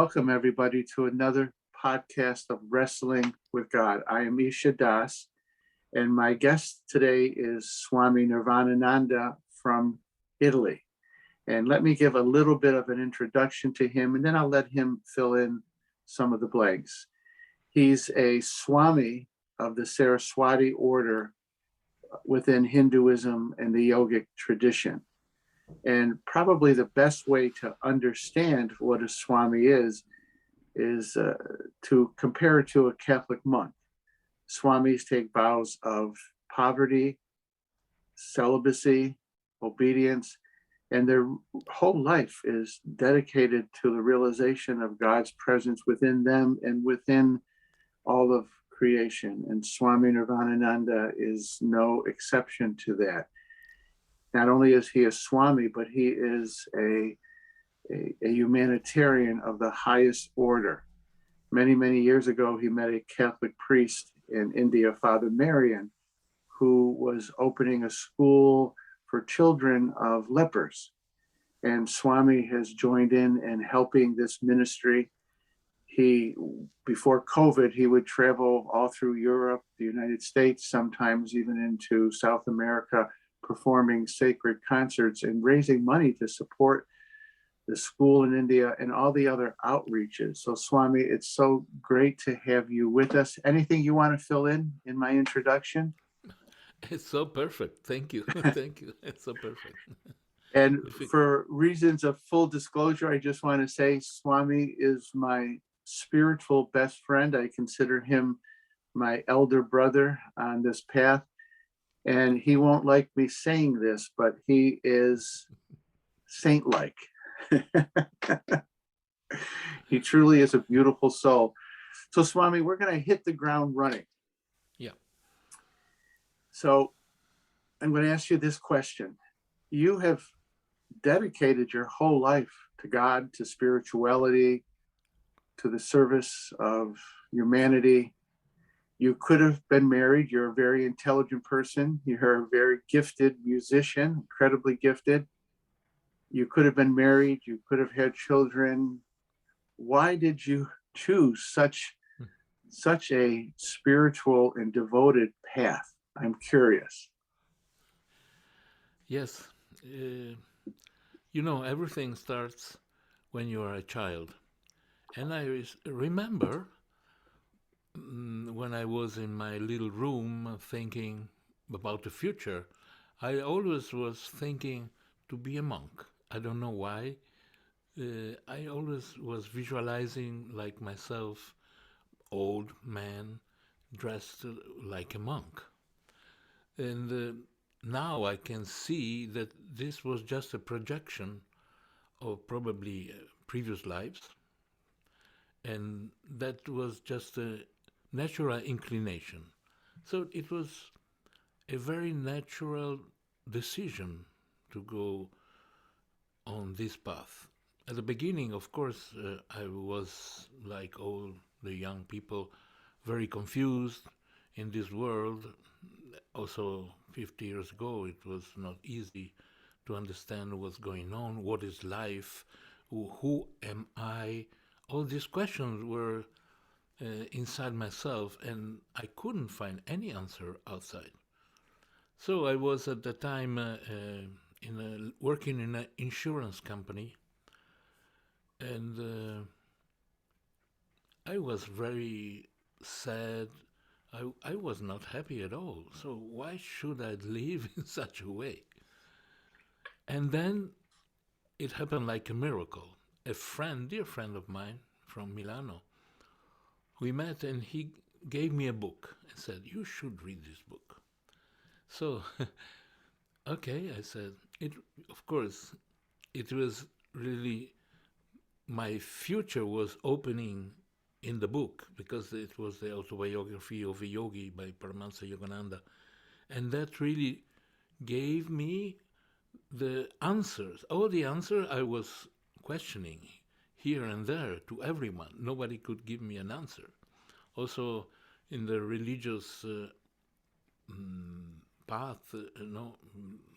Welcome, everybody, to another podcast of Wrestling with God. I am Isha, and my guest today is Swami Nirvanananda from Italy. And let me give a little bit of an introduction to him, and then I'll let him fill in some of the blanks. He's a Swami of the Saraswati order within Hinduism and the yogic tradition. And probably the best way to understand what a Swami is to compare it to a Catholic monk. Swamis take vows of poverty, celibacy, obedience, and their whole life is dedicated to the realization of God's presence within them and within all of creation. And Swami Nirvanananda is no exception to that. Not only is he a Swami, but he is a humanitarian of the highest order. Many, many years ago, he met a Catholic priest in India, Father Marian, who was opening a school for children of lepers. And Swami has joined in helping this ministry. Before COVID, he would travel all through Europe, the United States, sometimes even into South America, performing sacred concerts and raising money to support the school in India and all the other outreaches. So Swami, it's so great to have you with us. Anything you want to fill in my introduction? It's so perfect. Thank you. Thank you. It's so perfect. And for reasons of full disclosure, I just want to say Swami is my spiritual best friend. I consider him my elder brother on this path. And he won't like me saying this, but he is saint-like. He truly is a beautiful soul. So Swami, we're going to hit the ground running. Yeah. So I'm going to ask you this question. You have dedicated your whole life to God, to spirituality, to the service of humanity. You could have been married. You're a very intelligent person. You're a very gifted musician, incredibly gifted. You could have been married. You could have had children. Why did you choose such a spiritual and devoted path? I'm curious. Yes. Everything starts when you are a child. And I remember when I was in my little room thinking about the future, I always was thinking to be a monk. I don't know why. I always was visualizing like myself, old man, dressed like a monk. And now I can see that this was just a projection of probably previous lives, and that was just a natural inclination. So it was a very natural decision to go on this path. At the beginning, of course, I was like all the young people, very confused in this world. Also, 50 years ago, it was not easy to understand what's going on, what is life, who am I. All these questions were inside myself, and I couldn't find any answer outside. So I was at the time working in an insurance company, and I was very sad. I was not happy at all. So why should I live in such a way? And then it happened like a miracle. A friend, dear friend of mine from Milano, we met and he gave me a book and said, "You should read this book." So, okay, I said, of course, it was really, my future was opening in the book because it was the autobiography of a yogi by Paramahansa Yogananda. And that really gave me the answers. All the answers I was questioning here and there to everyone. Nobody could give me an answer. Also, in the religious path,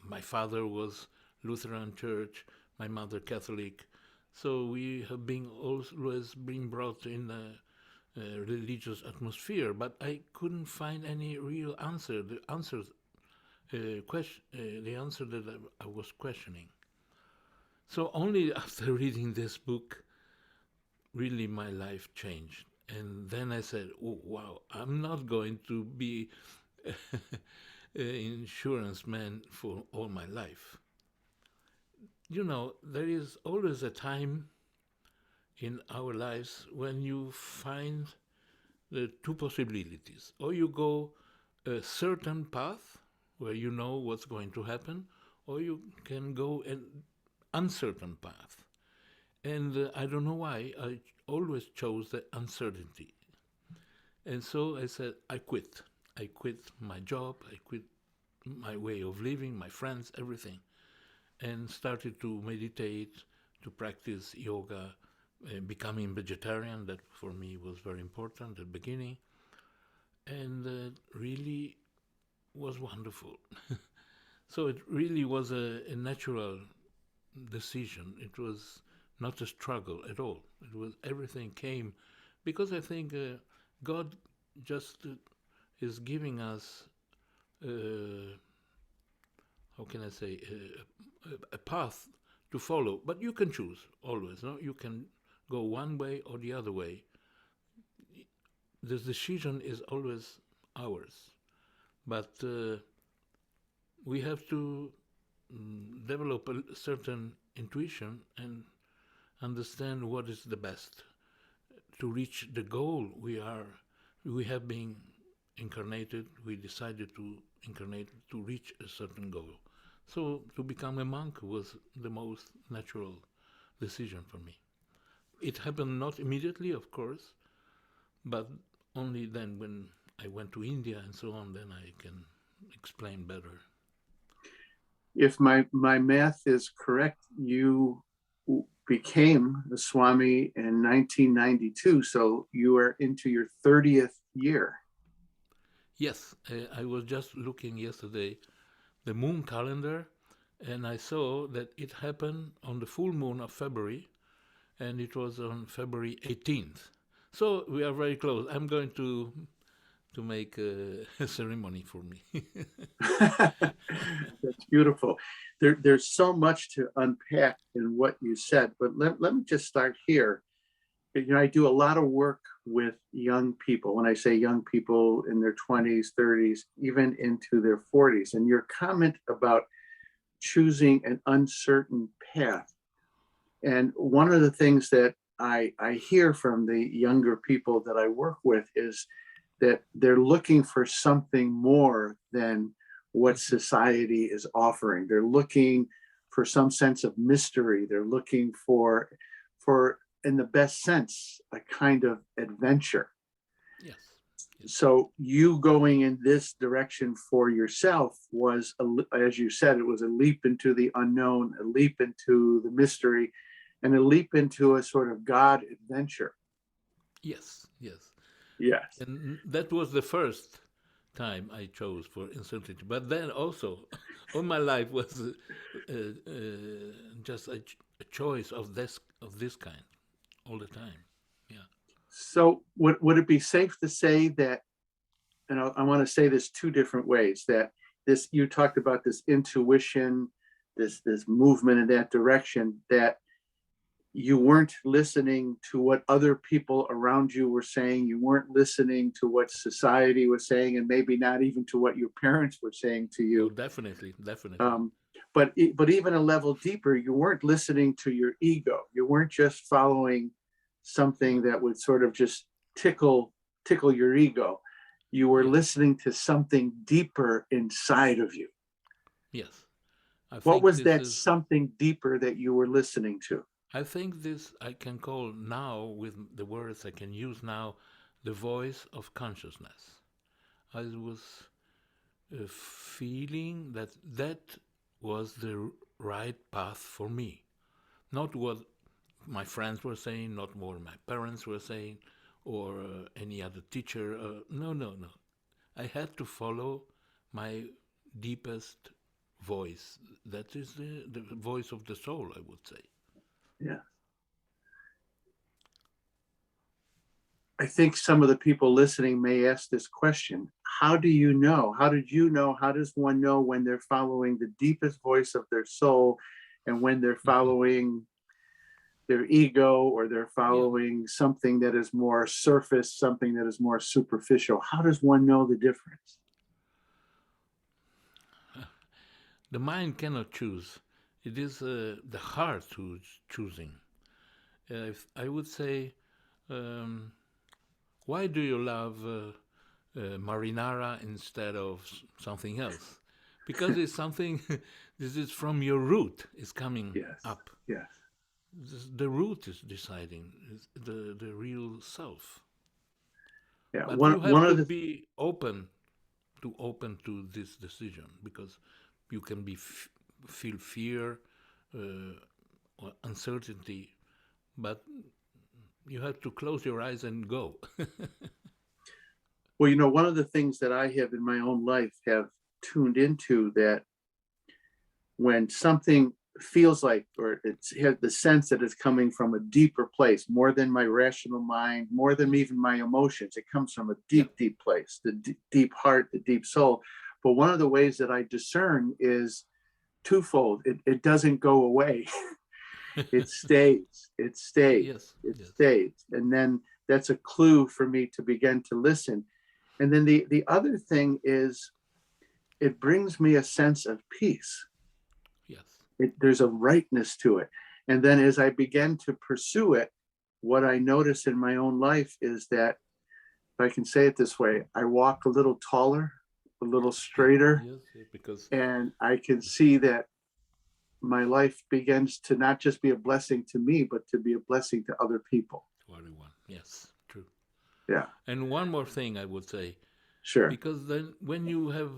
my father was Lutheran Church, my mother Catholic, So we have been always been brought in a religious atmosphere, but I couldn't find any real answer. The answer that I was questioning. So only after reading this book, really my life changed. And then I said, oh, wow, I'm not going to be an insurance man for all my life. You know, there is always a time in our lives when you find the two possibilities. Or you go a certain path where you know what's going to happen, or you can go an uncertain path. And I don't know why, I always chose the uncertainty. And so I said, I quit. I quit my job, I quit my way of living, my friends, everything, and started to meditate, to practice yoga, becoming vegetarian. That for me was very important at the beginning, and really was wonderful. So it really was a natural decision. It was not a struggle at all. It was everything came because I think God just is giving us, how can I say, a path to follow. But you can choose always. No, you can go one way or the other way. The decision is always ours. But we have to develop a certain intuition and understand what is the best to reach the goal we have been incarnated. We decided to incarnate to reach a certain goal. So to become a monk was the most natural decision for me. It happened not immediately, of course, but only then when I went to India and so on, then I can explain better. If my math is correct, you became a Swami in 1992, so you are into your 30th year. Yes, I was just looking yesterday the moon calendar, and I saw that it happened on the full moon of February, and it was on February 18th. So we are very close. I'm going to make a ceremony for me. That's beautiful. There's so much to unpack in what you said, but let me just start here. You know, I do a lot of work with young people. When I say young people, in their 20s, 30s, even into their 40s. And your comment about choosing an uncertain path. And one of the things that I hear from the younger people that I work with is that they're looking for something more than what society is offering. They're looking for some sense of mystery. They're looking for in the best sense, a kind of adventure. Yes. Yes. So you going in this direction for yourself was, as you said, it was a leap into the unknown, a leap into the mystery, and a leap into a sort of God adventure. Yes. Yes. Yes. And that was the first time I chose for uncertainty. But then also, all my life was just a choice of this kind all the time. Yeah. So would it be safe to say that, and I want to say this two different ways, that this, you talked about this intuition, this movement in that direction, that you weren't listening to what other people around you were saying, you weren't listening to what society was saying, and maybe not even to what your parents were saying to Oh, you. definitely, definitely. But even a level deeper, you weren't listening to your ego. You weren't just following something that would sort of just tickle your ego. You were Yes, listening to something deeper inside of you. yes. I What think was this that is. something deeper that you were listening to? I think this I can call now with the words I can use now, the voice of consciousness. I was feeling that that was the right path for me, not what my friends were saying, not what my parents were saying, or any other teacher. No, no, no. I had to follow my deepest voice. That is the voice of the soul, I would say. Yeah. I think some of the people listening may ask this question. How do you know? How did you know? How does one know when they're following the deepest voice of their soul and when they're Mhm. following their ego or they're Yeah. following something that is more surface, something that is more superficial? How does one know the difference? The mind cannot choose. It is the heart who's choosing. If I would say, um, why do you love marinara instead of something else? Because it's something, this is from your root, is coming Yes, up. yes. The root is deciding, is the real self. Yeah. But One you one have of to the be open to this decision, because you can feel fear uh, or uncertainty, but you have to close your eyes and go. well, one of the things that I have in my own life have tuned into that when something feels like, or it's had the sense that it's coming from a deeper place, more than my rational mind, more than Mm. even my emotions, it comes from a Yeah. deep, deep place, the deep heart, the deep soul. But one of the ways that I discern is twofold. It doesn't go away. It stays, it stays, Yes, it yes, stays. And then that's a clue for me to begin to listen. And then the other thing is it brings me a sense of peace. yes, There's a rightness to it. And then as I began to pursue it, what I notice in my own life is that, if I can say it this way, I walk a little taller, a little straighter, yes, because and I can see that my life begins to not just be a blessing to me, but to be a blessing to other people. 41, yes, true. Yeah, And one more thing I would say, sure. because then when you have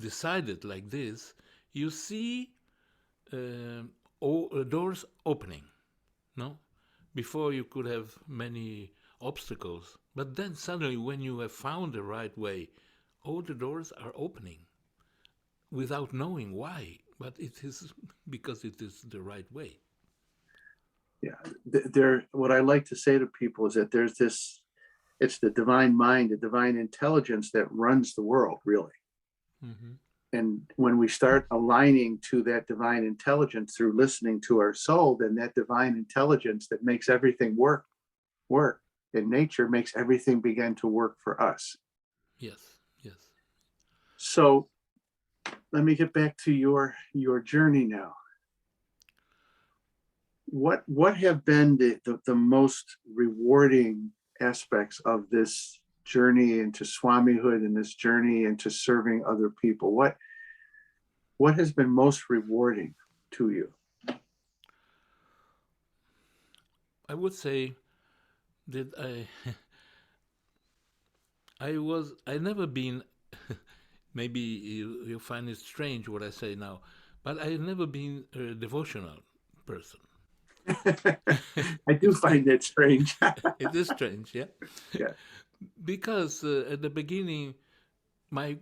decided like this, you see doors opening, no? Before you could have many obstacles. But then suddenly, when you have found the right way, all the doors are opening without knowing why. But it is because it is the right way. Yeah, there. What I like to say to people is that there's this. It's the divine mind, the divine intelligence that runs the world, really. Mm-hmm. And when we start aligning to that divine intelligence through listening to our soul, then that divine intelligence that makes everything work in nature makes everything begin to work for us. Yes, yes. So let me get back to your journey now. What have been the most rewarding aspects of this journey into swamihood and this journey into serving other people? What has been most rewarding to you? I would say that I never been. Maybe you find it strange what I say now, but I have never been a devotional person. I do find that strange. It is strange, yeah, Yeah. because at the beginning my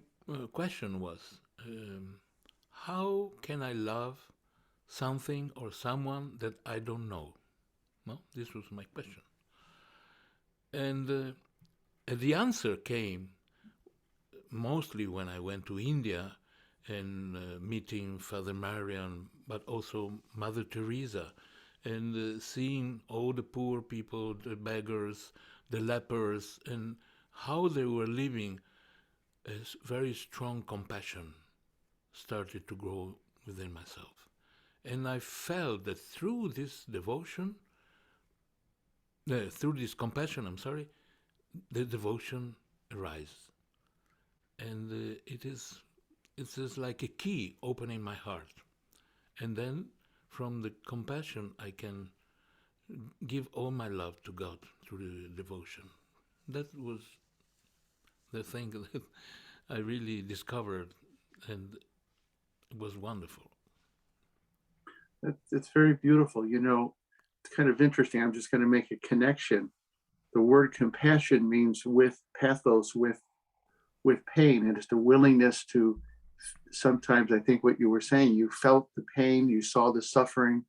question was, how can I love something or someone that I don't know? No, this was my question, and the answer came mostly when I went to India and meeting Father Marian, but also Mother Teresa, and seeing all the poor people, the beggars, the lepers, and how they were living, a very strong compassion started to grow within myself. And I felt that through this devotion, through this compassion, I'm sorry, the devotion arises. And it is like a key opening my heart. And then from the compassion, I can give all my love to God through the devotion. That was the thing that I really discovered, and it was wonderful. It's very beautiful. It's kind of interesting. I'm just going to make a connection. The word compassion means with pathos, with pain, and it's the willingness to. Sometimes I think what you were saying, you felt the pain, you saw the suffering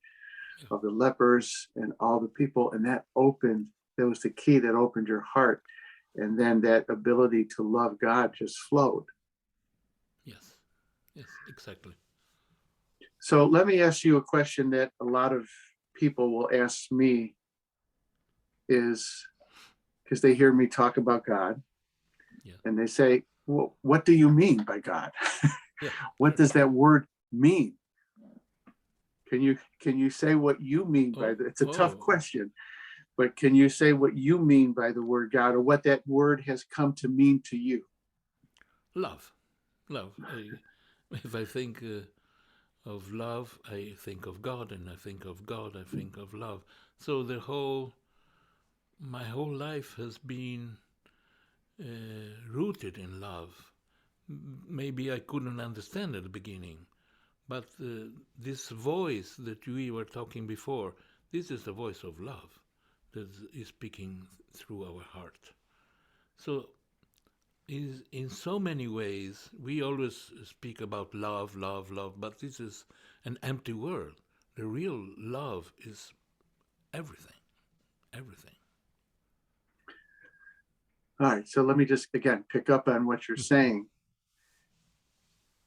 Yeah. of the lepers and all the people, and that opened That was the key that opened your heart. And then that ability to love God just flowed. Yes. Yes, exactly. So let me ask you a question that a lot of people will ask me, is because they hear me talk about God, Yeah. and they say, well, what do you mean by God? Yeah. What Sure. does that word mean? Can you say what you mean by Oh, that? It's a tough oh, question, but can you say what you mean by the word God, or what that word has come to mean to you? love. Love. If I think of love, I think of God, and I think of God, I think of love. So my whole life has been rooted in love. Maybe I couldn't understand at the beginning, but this voice that we were talking before, this is the voice of love that is speaking through our heart. So, is in so many ways, we always speak about love, love, love, but this is an empty word. The real love is everything, everything. All right, so let me just again pick up on what you're saying.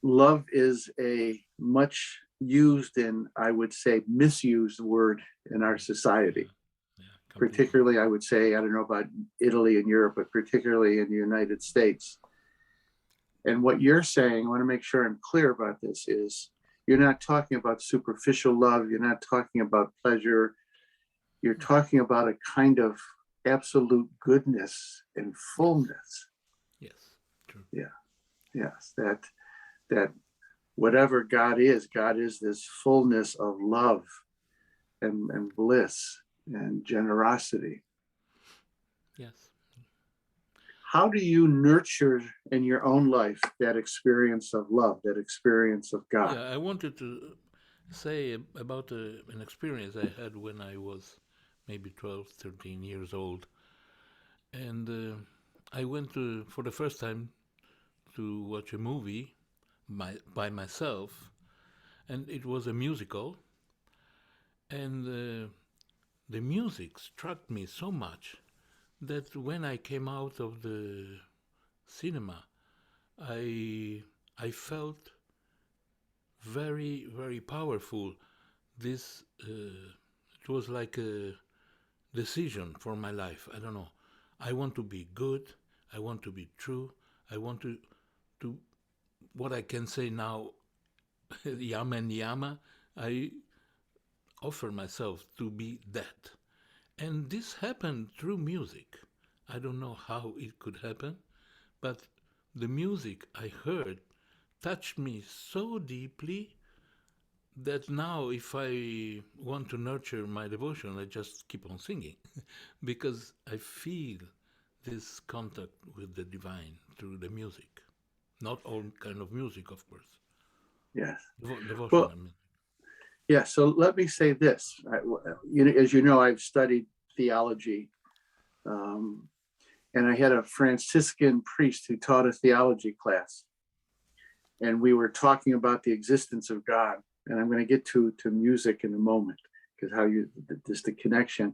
Love is a much used and, I would say, misused word in our society. Yeah, completely. Particularly, I would say, I don't know about Italy and Europe, but particularly in the United States. And what you're saying, I want to make sure I'm clear about this, is you're not talking about superficial love. You're not talking about pleasure. You're talking about a kind of absolute goodness and Yes, fullness. yes, true. Yeah, yes, that whatever God is this fullness of love and bliss and generosity. Yes. How do you nurture in your own life that experience of love, that experience of God? Yeah, I wanted to say about an experience I had when I was maybe 12, 13 years old. And I went for the first time to watch a movie by myself, and it was a musical. And the music struck me so much that when I came out of the cinema, I I felt very, very powerful. This it was like a decision for my life. I don't know. I want to be good. I want to be true. I want to what I can say now, yama and yama. I offer myself to be that, and this happened through music. I don't know how it could happen, but the music I heard touched me so deeply that now if I want to nurture my devotion, I just keep on singing because I feel this contact with the divine through the music. Not all kind of music, of course. Yes. Devotion, Well, I mean. yeah. So let me say this. As you know, I've studied theology, um, and I had a Franciscan priest who taught a theology class, and we were talking about the existence of God. And I'm going to get to music in a moment, because how you just the connection.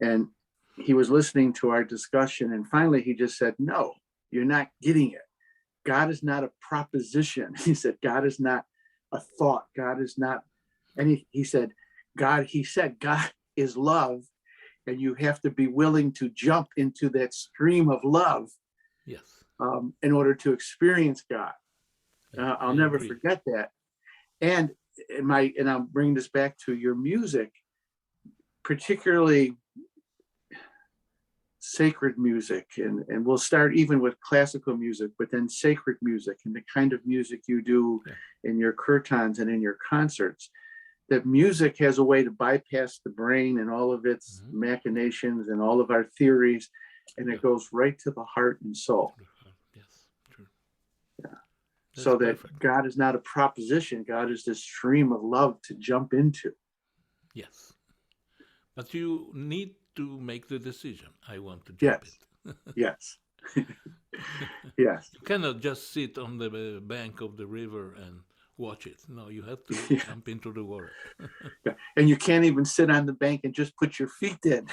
And he was listening to our discussion, and finally he just said, "No, you're not getting it. God is not a proposition." He said, "God is not a thought. God is not," and he said, He said, God is love, and you have to be willing to jump into that stream of love Yes, in order to experience God. yeah, I I'll never agree. forget that. And and I'll bring this back to your music, particularly sacred music, and we'll start even with classical music, but then sacred music and the kind of music you do Yeah, in your kirtans and in your concerts. That music has a way to bypass the brain and all of its hmm, machinations and all of our theories, and yeah, it goes right to the heart and to soul. the heart. Yes, true. That's So that perfect. God is not a proposition. God is this stream of love to jump into. Yes, but you need to make the decision. I want to jump Yes, it. yes, yes. You cannot just sit on the bank of the river and watch it. No, you have to Yeah, jump into the water. yeah. And you can't even sit on the bank and just put your feet in.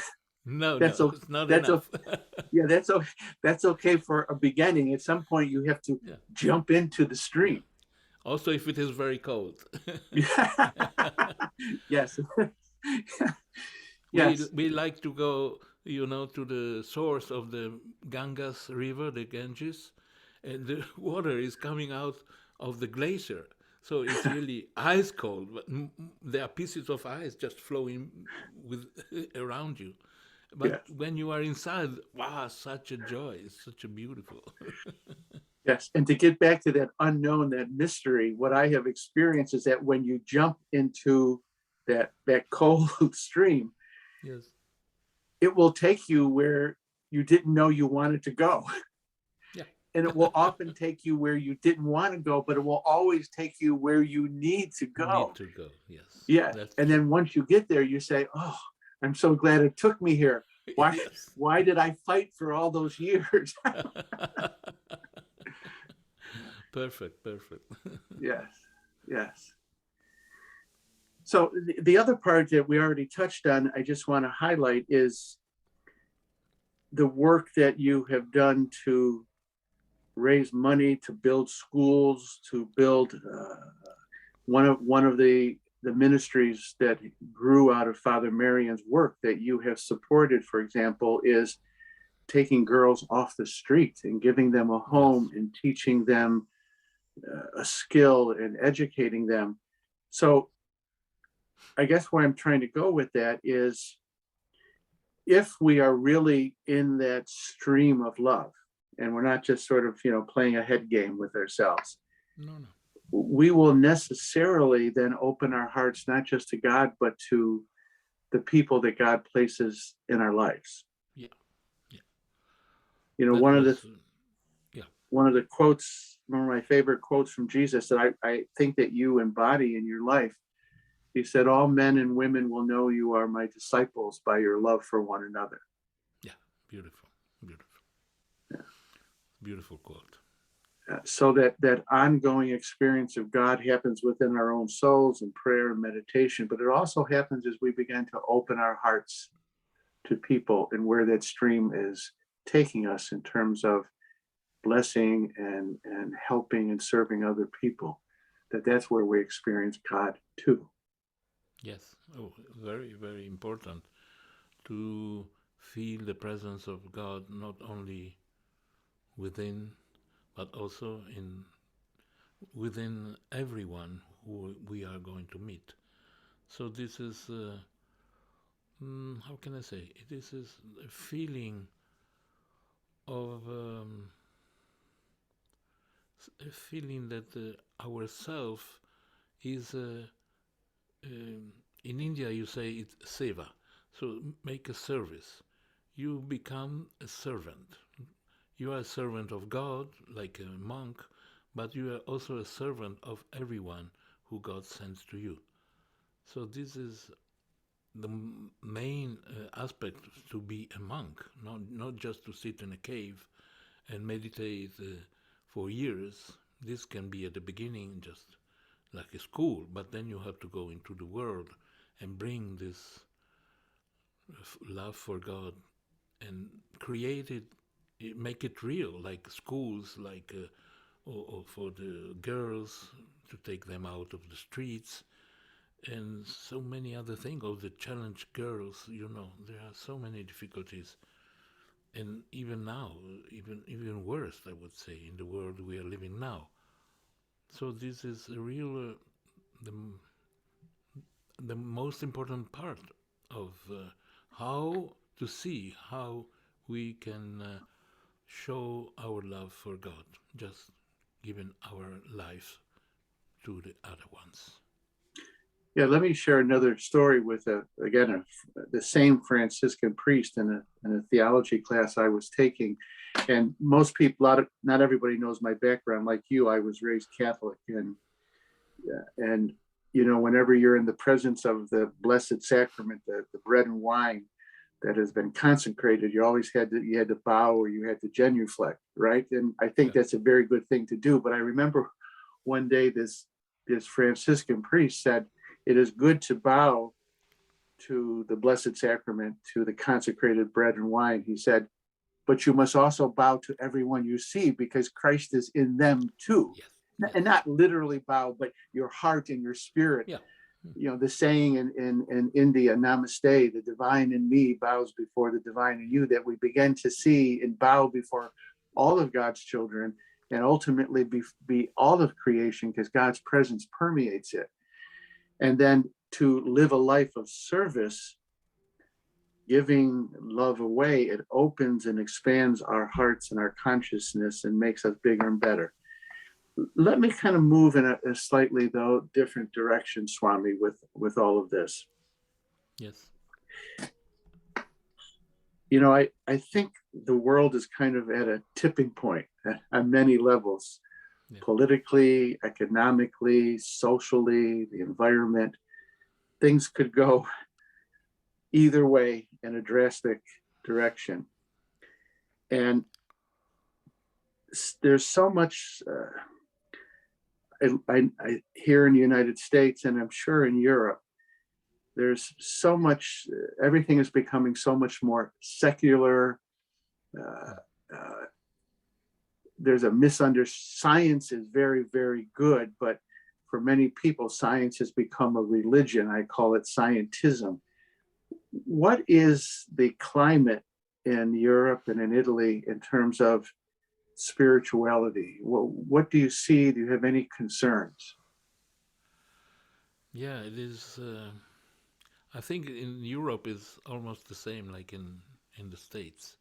No, That's no, okay. it's not That's okay. enough. Yeah, that's okay. That's okay for a beginning. At some point, you have to Yeah, jump into the yeah. stream. Also, if it is very cold. Yeah. Yes. Yes. We like to go, to the source of the Ganges River, the Ganges, and the water is coming out of the glacier. So it's really ice cold, but there are pieces of ice just flowing with around you. But Yes. when you are inside, wow, such a joy! It's such a beautiful. Yes. And to get back to that unknown, that mystery, what I have experienced is that when you jump into that cold stream, Yes. it will take you where you didn't know you wanted to go. Yeah. And it will often take you where you didn't want to go, but it will always take you where you need to Need go. to go. Yes, Yeah. that's And true. then once you get there, you say, oh, I'm so glad it took me here. Why Yes. why did I fight for all those years? Perfect. Perfect. Yes. Yes. So the other part that we already touched on, I just want to highlight is the work that you have done to raise money, to build schools, to build one of the ministries that grew out of Father Marian's work that you have supported, for example, is taking girls off the street and giving them a home Yes. and teaching them a skill and educating them. So I guess where I'm trying to go with that is if we are really in that stream of love and we're not just sort of, playing a head game with ourselves, No, no. we will necessarily then open our hearts not just to God, but to the people that God places in our lives. Yeah. Yeah. You know, That one of the was, yeah. one of the quotes, one of my favorite quotes from Jesus that I think that you embody in your life. He said, all men and women will know you are my disciples by your love for one another. Yeah. Beautiful. Beautiful. Yeah. Beautiful quote. So that ongoing experience of God happens within our own souls in prayer and meditation, but it also happens as we begin to open our hearts to people and where that stream is taking us in terms of blessing and helping and serving other people, that's where we experience God too. Yes. Oh, very, very important to feel the presence of God not only within, but also in within everyone who we are going to meet. So this is, how can I say? This is a feeling of a feeling that our self is in India you say it's seva, so make a service. You become a servant. You are a servant of God, like a monk, but you are also a servant of everyone who God sends to you. So this is the main aspect to be a monk, not just to sit in a cave and meditate for years. This can be at the beginning just like a school, but then you have to go into the world and bring this love for God and create it, make it real, like schools, like or for the girls to take them out of the streets and so many other things. Or the challenge girls, there are so many difficulties, and even now, even worse, I would say, in the world we are living now. So this is a real the the most important part of how to see how we can show our love for God, just giving our life to the other ones. Yeah, let me share another story with the same Franciscan priest in a theology class I was taking. And most people, not everybody knows my background. Like you, I was raised Catholic, and whenever you're in the presence of the Blessed Sacrament, the bread and wine that has been consecrated, you always had to bow or you had to genuflect, right? And I think Yeah. that's a very good thing to do. But I remember one day this Franciscan priest said, it is good to bow to the Blessed Sacrament, to the consecrated bread and wine, he said, but you must also bow to everyone you see because Christ is in them too. Yes. And not literally bow, but your heart and your spirit. Yeah. You know, the saying in India, namaste, the divine in me bows before the divine in you, that we begin to see and bow before all of God's children and ultimately be all of creation because God's presence permeates it. And then to live a life of service, giving love away, it opens and expands our hearts and our consciousness and makes us bigger and better. Let me kind of move in a slightly, though, different direction, Swami, with all of this. Yes. You know, I think the world is kind of at a tipping point on many levels, yeah. Politically, economically, socially, the environment. Things could go either way in a drastic direction. And there's so much... I here in the United States, and I'm sure in Europe, there's so much, everything is becoming so much more secular. There's a science is very, very good, but for many people, science has become a religion. I call it scientism. What is the climate in Europe and in Italy in terms of spirituality? Well, what do you see? Do you have any concerns? Yeah, it is. I think in Europe it's almost the same like in the States.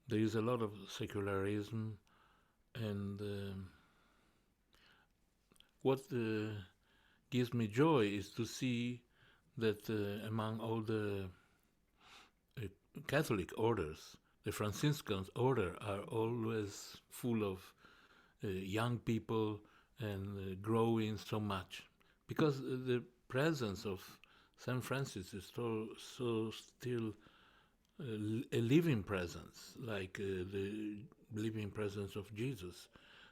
There is a lot of secularism, and what gives me joy is to see that among all the Catholic orders, the Franciscan order are always full of young people and growing so much, because the presence of St. Francis is so still a living presence, like the living presence of Jesus.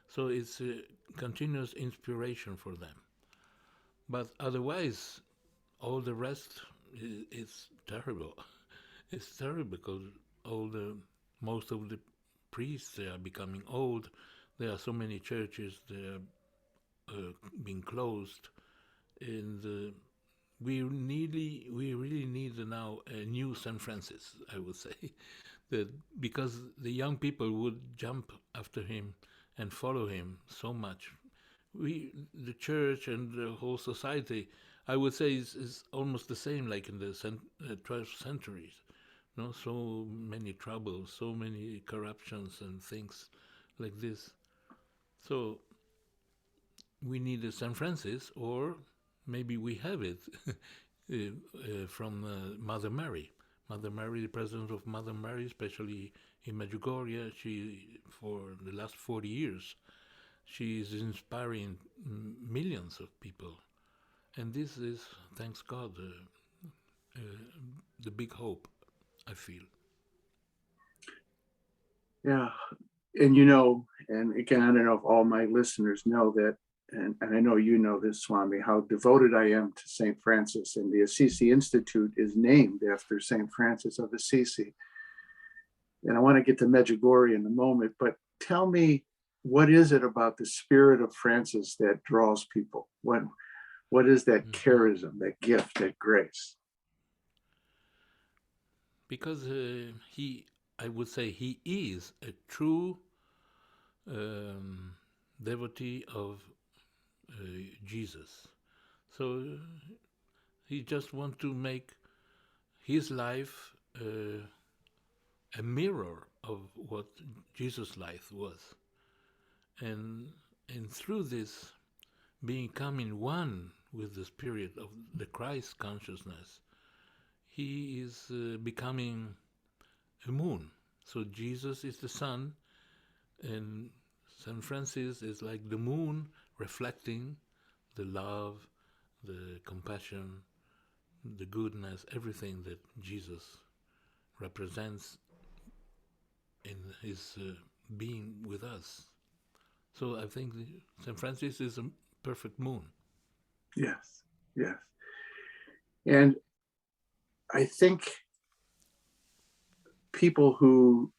So it's a continuous inspiration for them. But otherwise, all the rest is terrible. It's terrible because most of the priests, they are becoming old. There are so many churches that are being closed, and we really need now a new St. Francis, I would say, that because the young people would jump after him and follow him so much. The church and the whole society, I would say, is almost the same like in the 12th century. No, so many troubles, so many corruptions and things like this. So we need a St. Francis, or maybe we have it from Mother Mary. Mother Mary, the presence of Mother Mary, especially in Medjugorje, she, for the last 40 years, she is inspiring millions of people. And this is, thanks God, the big hope, I feel. Yeah. And you know, and again, I don't know if all my listeners know that, and I know you know this, Swami, how devoted I am to St. Francis, and the Assisi Institute is named after St. Francis of Assisi. And I want to get to Medjugorje in a moment, but tell me, what is it about the spirit of Francis that draws people? What is that charism, that gift, that grace? Because I would say he is a true devotee of Jesus. So he just wants to make his life a mirror of what Jesus' life was. And through this, becoming one with the spirit of the Christ consciousness, he is becoming a moon. So Jesus is the sun, and St. Francis is like the moon reflecting the love, the compassion, the goodness, everything that Jesus represents in his being with us. So I think St. Francis is a perfect moon. Yes, yes. And I think people who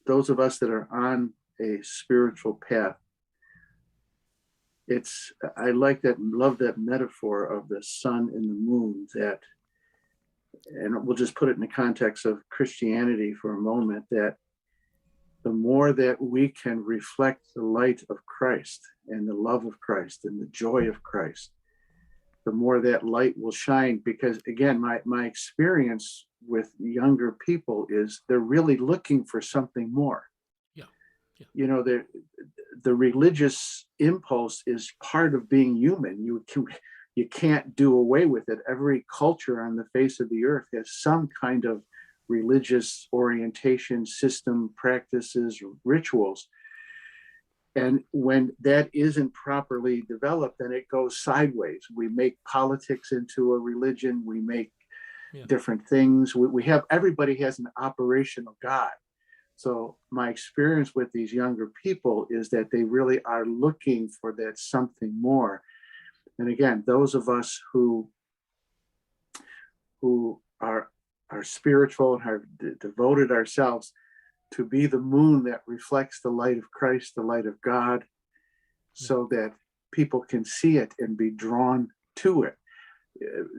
those of us that are on a spiritual path, I like that, love that metaphor of the sun and the moon, that, and we'll just put it in the context of Christianity for a moment, that the more that we can reflect the light of Christ and the love of Christ and the joy of Christ, the more that light will shine. Because again, my experience with younger people is they're really looking for something more. Yeah. Yeah. You know, the religious impulse is part of being human. You can't do away with it. Every culture on the face of the earth has some kind of religious orientation, system, practices, rituals. And when that isn't properly developed, then it goes sideways. We make politics into a religion. We make different things. We have, everybody has an operational God. So my experience with these younger people is that they really are looking for that something more. And again, those of us who are spiritual and have devoted ourselves to be the moon that reflects the light of Christ, the light of God, so that people can see it and be drawn to it.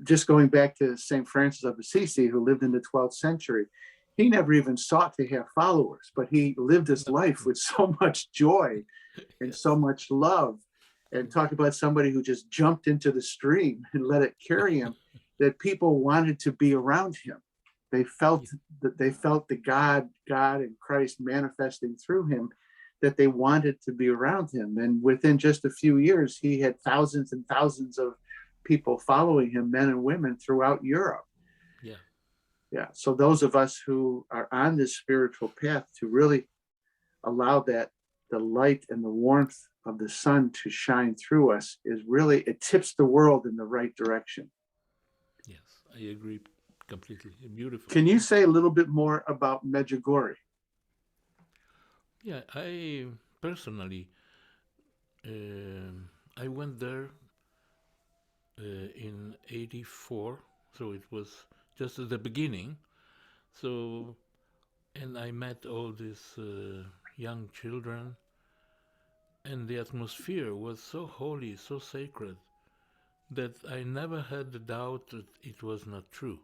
Just going back to St. Francis of Assisi, who lived in the 12th century, he never even sought to have followers, but he lived his life with so much joy and so much love. And talk about somebody who just jumped into the stream and let it carry him, that people wanted to be around him. They felt the God and Christ manifesting through him, that they wanted to be around him. And within just a few years, he had thousands and thousands of people following him, men and women throughout Europe. Yeah. So those of us who are on this spiritual path, to really allow that the light and the warmth of the sun to shine through us, is really, it tips the world in the right direction. Yes, I agree completely. Beautiful. Can you say a little bit more about Medjugorje? Yeah, I personally, I went there in '84, so it was just at the beginning. So, and I met all these young children, and the atmosphere was so holy, so sacred, that I never had the doubt that it was not true.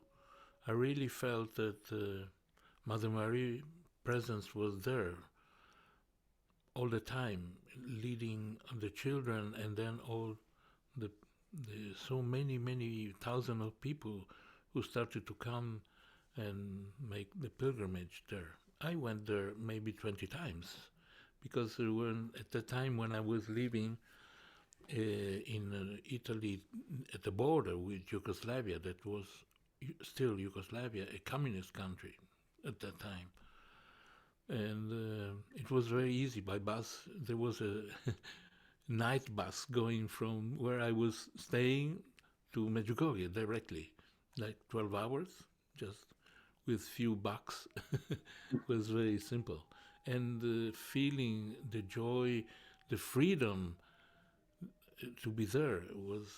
I really felt that Mother Mary's presence was there all the time, leading the children, and then all the, so many thousands of people who started to come and make the pilgrimage there. I went there maybe 20 times, because at the time when I was living in Italy, at the border with Yugoslavia, that was still Yugoslavia, a communist country at that time. And it was very easy by bus. There was a night bus going from where I was staying to Medjugorje directly, like 12 hours, just with few bucks. It was very simple. And the feeling, the joy, the freedom to be there was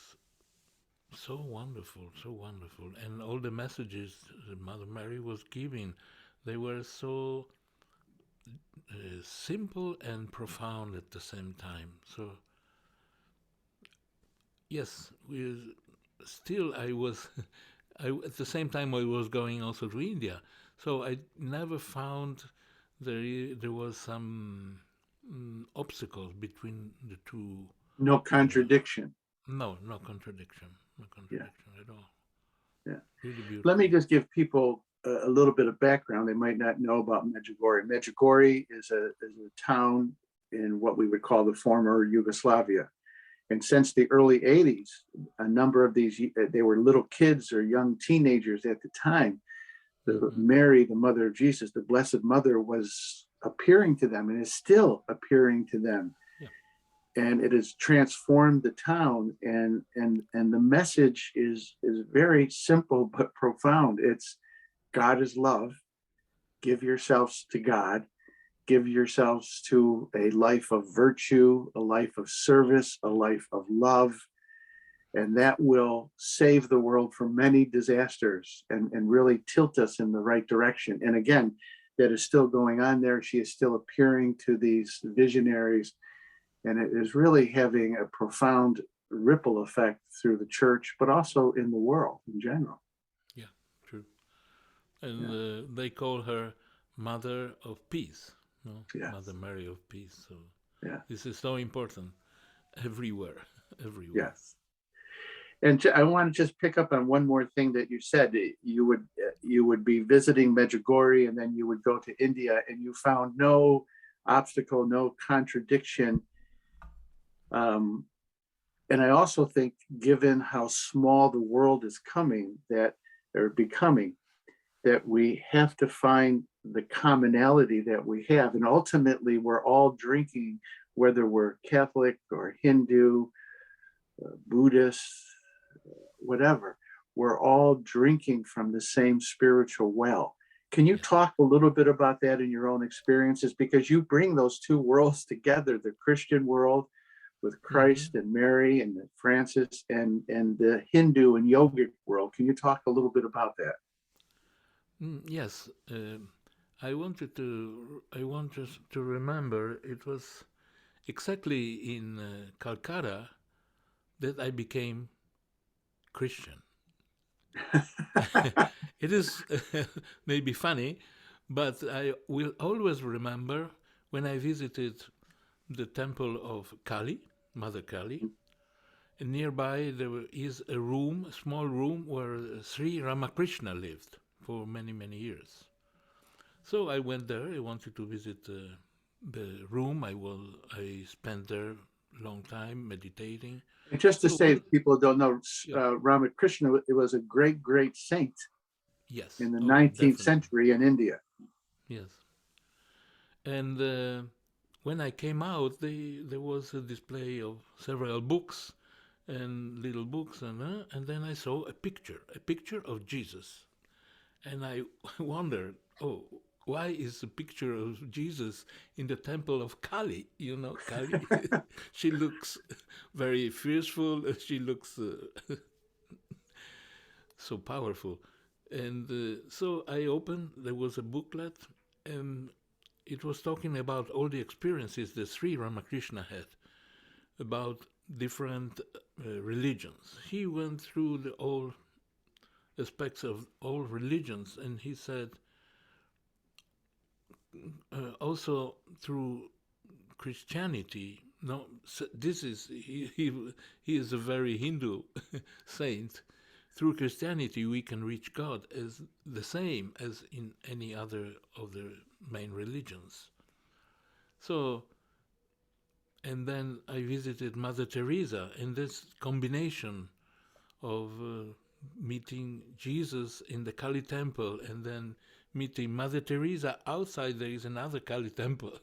so wonderful, so wonderful. And all the messages that Mother Mary was giving, they were so simple and profound at the same time. So, yes, I was, at the same time I was going also to India. So I never found there was some obstacle between the two. No contradiction. No contradiction. No contradiction at all. Yeah. Really beautiful. Let me just give people a little bit of background. They might not know about Medjugorje. Medjugorje is a town in what we would call the former Yugoslavia. And since the early 80s, a number of these, they were little kids or young teenagers at the time. Mary, the mother of Jesus, the Blessed Mother, was appearing to them and is still appearing to them. And it has transformed the town. And the message is very simple but profound. It's, God is love. Give yourselves to God. Give yourselves to a life of virtue, a life of service, a life of love. And that will save the world from many disasters and really tilt us in the right direction. And again, that is still going on there. She is still appearing to these visionaries, and it is really having a profound ripple effect through the church, but also in the world in general. Yeah, true. And Yeah. they call her Mother of Peace, no? Yes. Mother Mary of Peace. So Yeah. this is so important everywhere, everywhere. Yes. And I want to just pick up on one more thing that you said. You would be visiting Medjugorje, and then you would go to India, and you found no obstacle, no contradiction. And I also think, given how small the world is becoming, that we have to find the commonality that we have. And ultimately, we're all drinking, whether we're Catholic or Hindu, Buddhist, whatever, we're all drinking from the same spiritual well. Can you Yes. talk a little bit about that in your own experiences? Because you bring those two worlds together, the Christian world with Christ and Mary and Francis, and the Hindu and yogic world. Can you talk a little bit about that? Yes. I want us to remember it was exactly in Calcutta that I became Christian. It is maybe funny, but I will always remember when I visited the temple of Kali, Mother Kali. And nearby there is a room, a small room, where Sri Ramakrishna lived for many, many years. So I went there. I wanted to visit the room. I spent there a long time meditating. And just to So say, one, if people don't know, yeah, Ramakrishna, it was a great, great saint yes, in the oh, 19th definitely, century in India. yes. And when I came out, there was a display of several books and little books, and then I saw a picture of Jesus, and I wondered, oh, why is a picture of Jesus in the temple of Kali? You know, Kali, she looks very fearful. She looks so powerful, and so I opened. There was a booklet, and it was talking about all the experiences that Sri Ramakrishna had about different religions. He went through all aspects of all religions, and he said also through Christianity. No, so this is he is a very Hindu saint. Through Christianity, we can reach God as the same as in any other of the main religions. So, and then I visited Mother Teresa, and this combination of meeting Jesus in the Kali temple and then meeting Mother Teresa outside. There is another Kali temple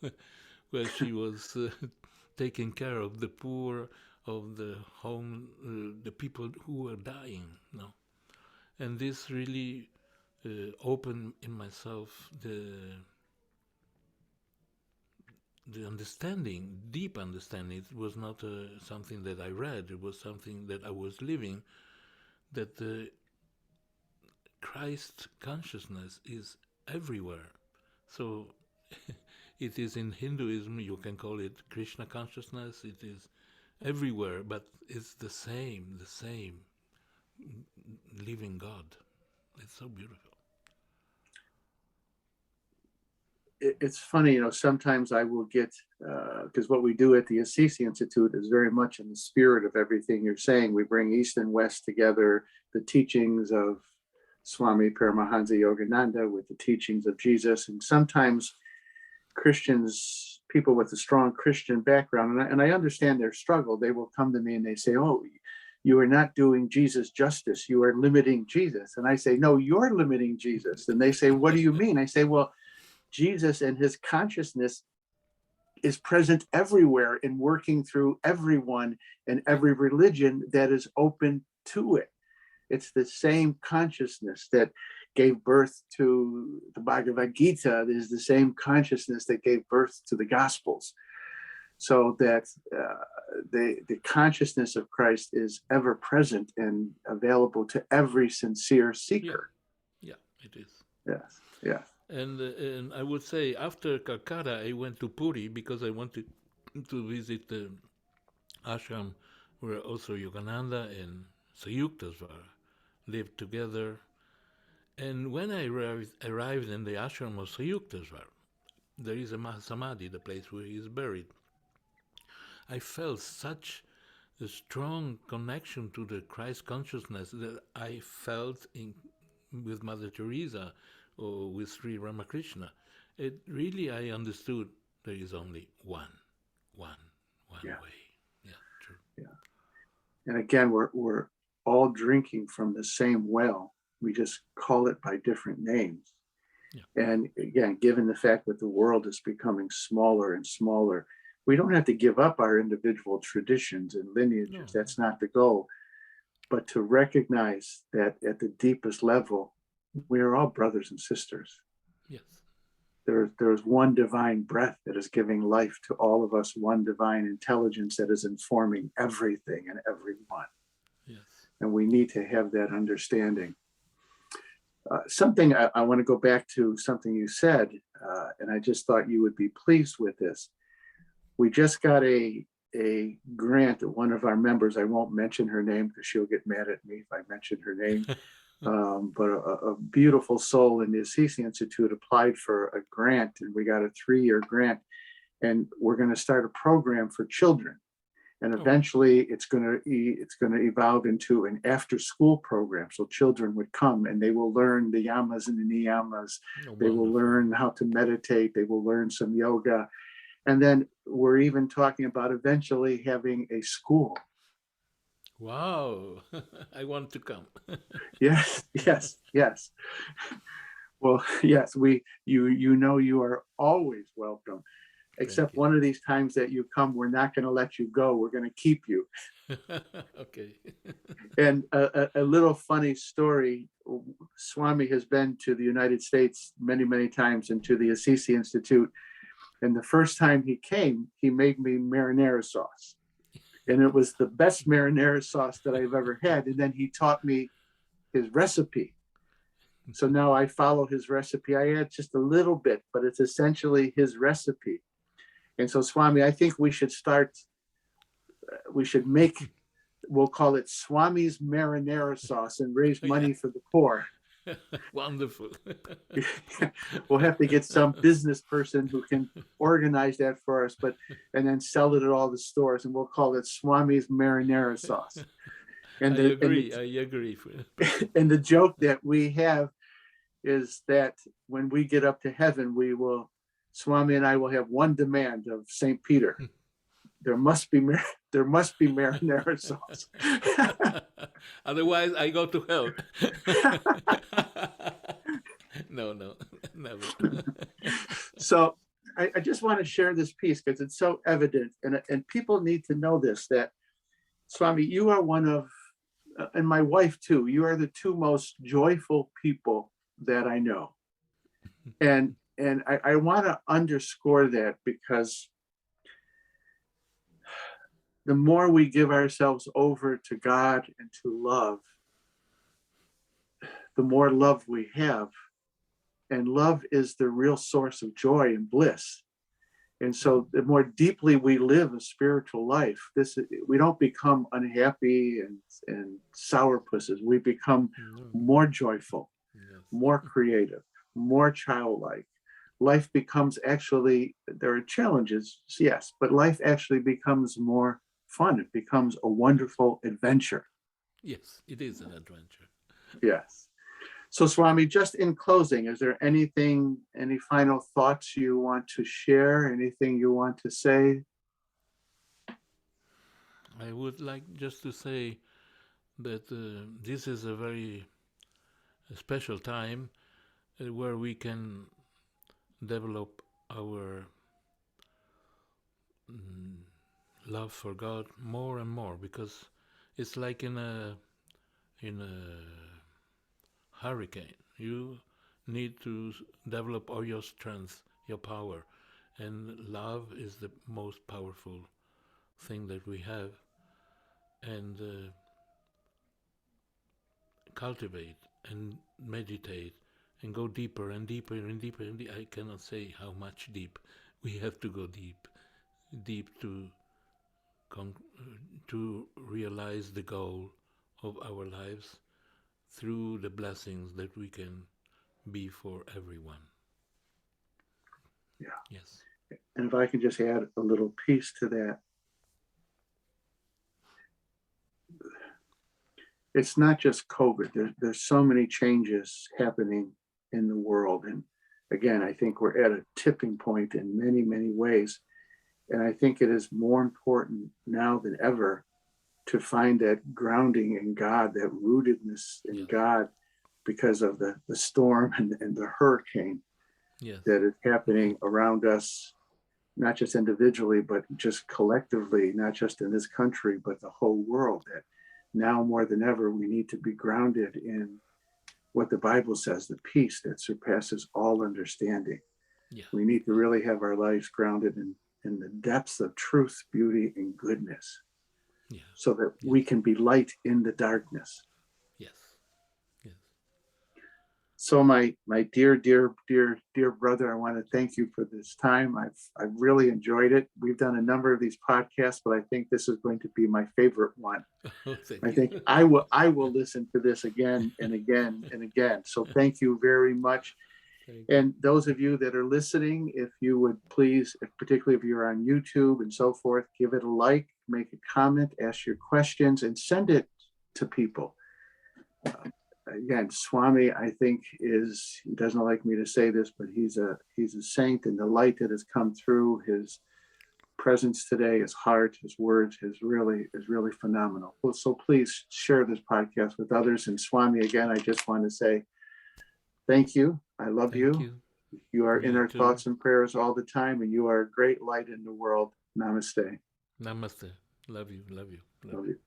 where she was taking care of the poor, of the the people who were dying. No, and this really opened in myself the understanding, deep understanding. It was not something that I read. It was something that I was living. That the Christ consciousness is everywhere. So it is in Hinduism, you can call it Krishna consciousness, it is everywhere, but it's the same living God. It's so beautiful. It's funny, sometimes I will get, because what we do at the Assisi Institute is very much in the spirit of everything you're saying. We bring East and West together, the teachings of Swami Paramahansa Yogananda with the teachings of Jesus. And sometimes Christians, people with a strong Christian background, and I understand their struggle, they will come to me and they say, oh, you are not doing Jesus justice. You are limiting Jesus. And I say, no, you're limiting Jesus. And they say, what do you mean? I say, well, Jesus and his consciousness is present everywhere and working through everyone and every religion that is open to it. It's the same consciousness that gave birth to the Bhagavad Gita. It is the same consciousness that gave birth to the Gospels. So that the consciousness of Christ is ever present and available to every sincere Yeah, seeker. yeah, it is. Yes, yes. And I would say after Calcutta, I went to Puri because I wanted to visit the ashram where also Yogananda and Sayuktasvara lived together. And when I arrived in the ashram of Sayuktasvara, there is a Mahasamadhi, the place where he is buried. I felt such a strong connection to the Christ consciousness that I felt with Mother Teresa or with Sri Ramakrishna. It really, I understood there is only one Yeah, way. Yeah, true. yeah. And again, we're all drinking from the same well. We just call it by different names. Yeah. And again, given the fact that the world is becoming smaller and smaller, we don't have to give up our individual traditions and lineages. No. That's not the goal. But to recognize that at the deepest level, we are all brothers and sisters. Yes. There's one divine breath that is giving life to all of us, one divine intelligence that is informing everything and everyone. Yes. And we need to have that understanding. Something I want to go back to something you said, and I just thought you would be pleased with this. We just got a grant that one of our members, I won't mention her name because she'll get mad at me if I mention her name, but a beautiful soul in the Assisi Institute applied for a grant, and we got a 3-year grant, and we're going to start a program for children. And eventually it's going to evolve into an after-school program. So children would come and they will learn the yamas and the niyamas. They will learn how to meditate. They will learn some yoga. And then we're even talking about eventually having a school. Wow. I want to come. Yes, yes, yes. Well, yes, you know you are always welcome. Except one of these times that you come, we're not going to let you go. We're going to keep you. Okay. And a little funny story. Swami has been to the United States many, many times and to the Assisi Institute. And the first time he came, he made me marinara sauce. And it was the best marinara sauce that I've ever had. And then he taught me his recipe. So now I follow his recipe. I add just a little bit, but it's essentially his recipe. And so, Swami, I think we should make, we'll call it Swami's marinara sauce and raise money for the poor. Wonderful. We'll have to get some business person who can organize that for us, and then sell it at all the stores, and we'll call it Swami's marinara sauce. And I agree. And the joke that we have is that when we get up to heaven, Swami and I will have one demand of St. Peter. There must be marinara sauce. Otherwise, I go to hell. No, never. So I just want to share this piece because it's so evident, and people need to know this, that Swami, you are one of, and my wife too, you are the two most joyful people that I know. And I want to underscore that because the more we give ourselves over to God and to love, the more love we have. And love is the real source of joy and bliss. And so the more deeply we live a spiritual life, we don't become unhappy and sourpusses. We become more joyful, more creative, more childlike. Life becomes there are challenges, yes, but life actually becomes more fun. It becomes a wonderful adventure. Yes, it is an adventure. Yes. So, Swami, just in closing, is there any final thoughts you want to share? Anything you want to say? I would like just to say that this is a very special time where we can develop our love for God more and more, because it's like in a hurricane. You need to develop all your strength, your power, and love is the most powerful thing that we have, and cultivate and meditate and go deeper and deeper and deeper and I cannot say how much deep. We have to go deep, deep con- to realize the goal of our lives through the blessings that we can be for everyone. Yeah. Yes. And if I can just add a little piece to that, it's not just COVID. There's so many changes happening in the world. And again, I think we're at a tipping point in many, many ways. And I think it is more important now than ever to find that grounding in God, that rootedness in Yes. God, because of the storm and the hurricane Yes. that is happening around us, not just individually, but just collectively, not just in this country, but the whole world. That now more than ever, we need to be grounded in what the Bible says, the peace that surpasses all understanding. Yeah. We need to really have our lives grounded in the depths of truth, beauty, and goodness, Yeah. so that Yes. we can be light in the darkness. Yes. Yes. So my dear brother, I want to thank you for this time. I've really enjoyed it. We've done a number of these podcasts, but I think this is going to be my favorite one. Oh, thank I you. think I will listen to this again and again and again. So thank you very much. Thank you. And those of you that are listening, if you would please, particularly if you're on YouTube and so forth, give it a like, make a comment, ask your questions, and send it to people. Again, Swami, I think he doesn't like me to say this, but he's a saint, and the light that has come through his presence today, his heart, his words is really phenomenal. So please share this podcast with others. And Swami, again, I just want to say thank you. I love you. You are in our thoughts and prayers all the time, and you are a great light in the world. Namaste. Namaste. Love you. Love you. Love you.